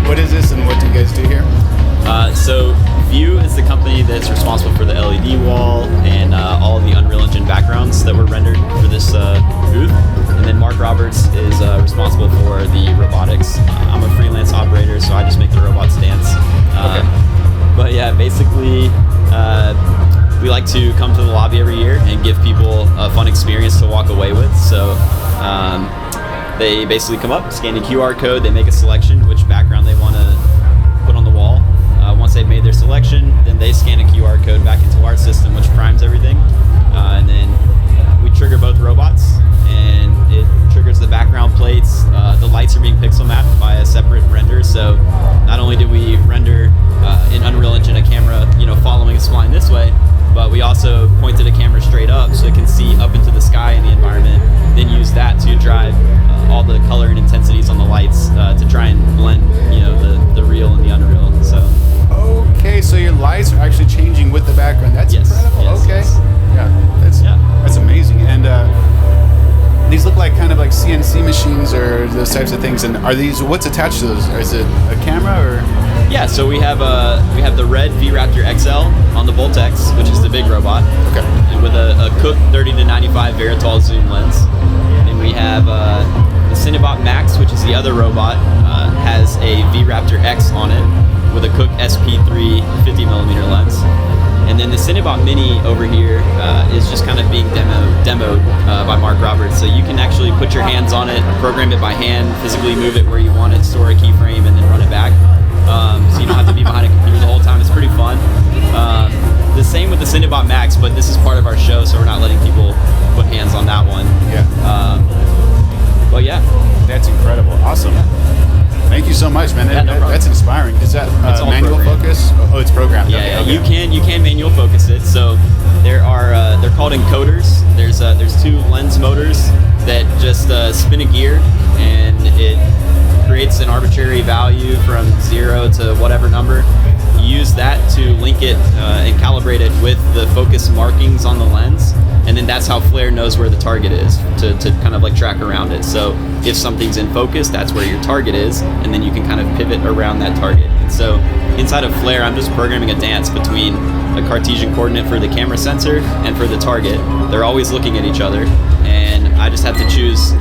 what is this and what do you guys do here? So View is the company that's responsible for the LED wall and all of the Unreal Engine backgrounds that were rendered for this booth. And then Mark Roberts is responsible for the robotics. I'm a freelance operator, so I just make the robots dance. But yeah, basically, we like to come to the lobby every year and give people a fun experience to walk away with. So they basically come up, scan a QR code, they make a selection, which background they want to put on the wall. Once they've made their selection, then they scan a QR code back into our system, which primes everything. And then we trigger both robots, and it triggers the background plates. The lights are being pixel mapped by a separate render. So not only do we render in Unreal Engine a camera, following a spline this way, but we also pointed a camera straight up so it can see up into the sky in the environment, then use that to drive all the color and intensities on the lights to try and blend, the real and the unreal. So. Okay, so your lights are actually changing with the background. That's incredible. Yes, okay. Yes. That's amazing. And these look like kind of like CNC machines or those types of things. And are these, what's attached to those? Is it a camera or? Yeah, so we have the red V-Raptor XL on the Voltex, which is the big robot. Okay. And with a Cook 30-95 Veritol zoom lens. And we have the Cinebot Max, which is the other robot, has a V-Raptor X on it with a Cook SP3 50mm lens. And then the Cinebot Mini over here is just kind of being demoed by Mark Roberts. So you can actually put your hands on it, program it by hand, physically move it where you want it, store a keyframe, and then run it back. So you don't have to be behind a computer the whole time. It's pretty fun. The same with the Cinebot Max, but this is part of our show, so we're not letting people put hands on that one. But yeah. That's incredible. Awesome. Thank you so much, man. No problem. That's inspiring. Is that manual focus? Oh, it's programmed. Yeah, okay. You can manual focus it. So they're called encoders. There's two lens motors that just spin a gear, and it creates an arbitrary value from 0 to whatever number. You use that to link it and calibrate it with the focus markings on the lens, and then that's how Flare knows where the target is to kind of like track around it. So if something's in focus, that's where your target is, and then you can kind of pivot around that target. And so inside of Flare, I'm just programming a dance between a Cartesian coordinate for the camera sensor and for the target. They're always looking at each other, and I just have to choose,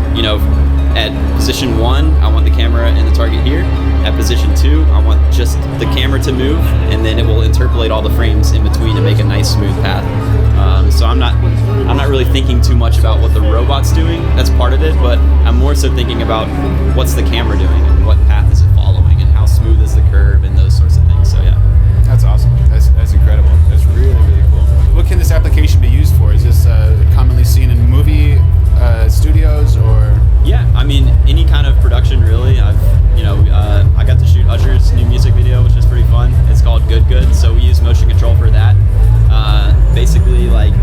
at position 1, I want the camera and the target here. At position 2, I want just the camera to move, and then it will interpolate all the frames in between to make a nice smooth path. So I'm not really thinking too much about what the robot's doing. That's part of it, but I'm more so thinking about what's the camera doing and what path is it following and how smooth is the curve and those sorts of things. So yeah. That's awesome. That's incredible. That's really, really cool. What can this application be used for? Is this commonly seen in movie studios or? Yeah, I mean any kind of production really. I got to shoot Usher's new music video, which is pretty fun. It's called Good Good, so we use motion control for that. Basically, like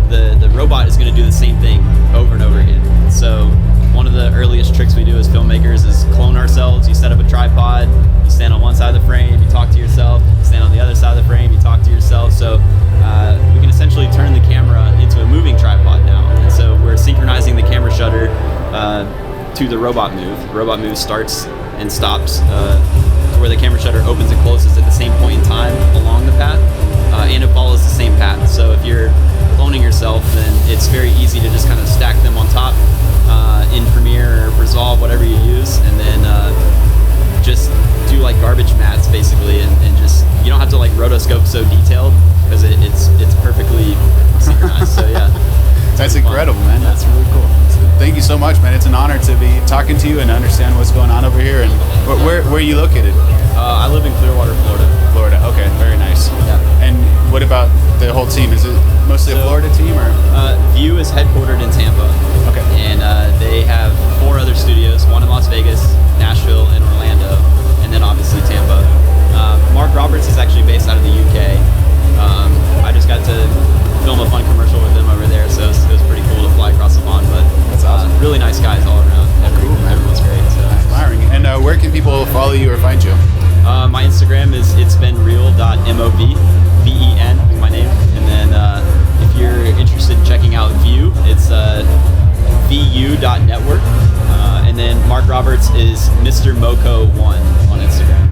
the robot is going to do the same thing over and over again. So one of the earliest tricks we do as filmmakers is clone ourselves. You set up a tripod, you stand on one side of the frame, you talk to yourself, you stand on the other side of the frame, you talk to yourself. So we can essentially turn the camera into a moving tripod now. And so we're synchronizing the camera shutter to the robot move. The robot move starts and stops to where the camera shutter opens and closes at the same point in time along the path, and it follows the same path. So if you're cloning yourself, then it's very easy to just kind of stack them on top in Premiere or Resolve, whatever you use, and then just do like garbage mats basically, and just you don't have to like rotoscope so detailed because it's perfectly synchronized. So yeah. That's incredible, man. That's really cool. Thank you so much, man. It's an honor to be talking to you and understand what's going on over here. And where are you located? I live in Clearwater, Florida. Florida. Okay, very nice. Yeah. And what about the whole team? Is it mostly a Florida team, or? View is headquartered in Tampa. Okay. And they have 4 other studios: one in Las Vegas, Nashville, and Orlando, and then obviously Tampa. Mark Roberts is actually based out of the UK. I just got to film a fun commercial with him over there, so it was pretty cool to fly across the pond. But that's awesome. Really nice guys all around. Everyone's great. So. Inspiring. And where can people follow you or find you? My Instagram is itsbeenreal.mov, VEN is my name. And then if you're interested in checking out View, it's vu.network. And then Mark Roberts is Mr. Moco1.